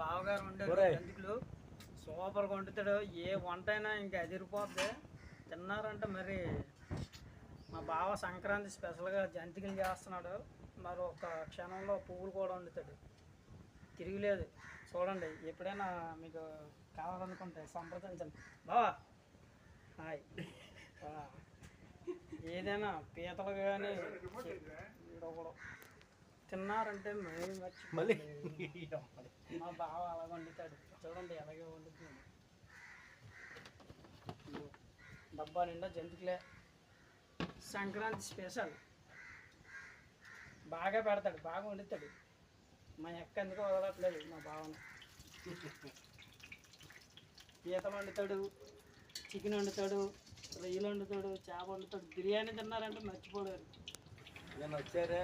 బావగారు వండారు జంతికలు సూపర్గా వండుతాడు. ఏ వంట అయినా ఇంకా అదిరిపోద్ది. తిన్నారంటే మరి మా బావ సంక్రాంతి స్పెషల్గా జంతికలు చేస్తున్నాడు. మరి ఒక క్షణంలో పువ్వులు కూడా వండుతాడు. తిరిగిలేదు. చూడండి, ఎప్పుడైనా మీకు కావాలనుకుంటే సంప్రదించండి. బావా హాయ్. ఏదైనా పీతలు కానీ కూడా తిన్నారంటే మేము మళ్ళీ మా బావ అలా వండుతాడు. చూడండి ఎలాగే వండుతున్నాడు. డబ్బా నిండా జంతికలే. సంక్రాంతి స్పెషల్ బాగా పెడతాడు, బాగా వండుతాడు. మా అక్క ఎందుకో వదలట్లేదు మా బావను. పీతలు వండుతాడు, చికెన్ వండుతాడు, రొయ్యలు వండుతాడు, చేప వండుతాడు. బిర్యానీ తిన్నారంటే మర్చిపోలేరు. నేను వచ్చారే